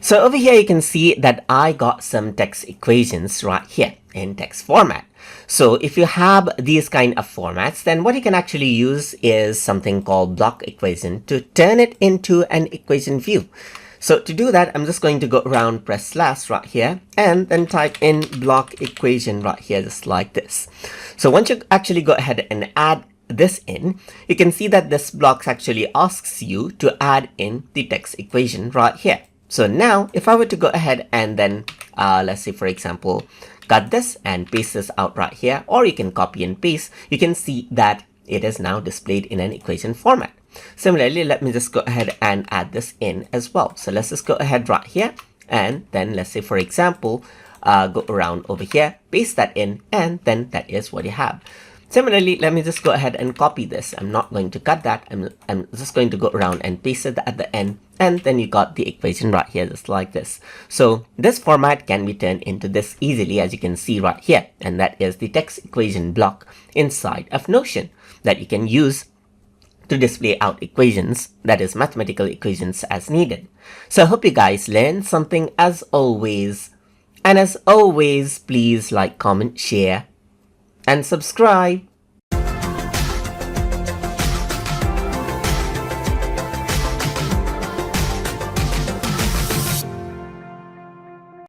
So over here, you can see that I got some text equations right here in text format. So if you have these kind of formats, then what you can actually use is something called block equation to turn it into an equation view. So to do that, I'm just going to go around, press slash right here, and then type in block equation right here, just like this. So once you actually go ahead and add this in, you can see that this block actually asks you to add in the text equation right here. So now if I were to go ahead and then let's say, for example, cut this and paste this out right here, or you can copy and paste, you can see that it is now displayed in an equation format. Similarly, let me just go ahead and add this in as well. So let's just go ahead right here, and then let's say, for example, go around over here, paste that in, and then that is what you have. Similarly, let me just go ahead and copy this. I'm not going to cut that. I'm just going to go around and paste it at the end, and then you got the equation right here, just like this. So this format can be turned into this easily, as you can see right here, and that is the text equation block inside of Notion that you can use to display out equations, that is mathematical equations, as needed. So I hope you guys learned something as always. And as always, please like, comment, share, and subscribe.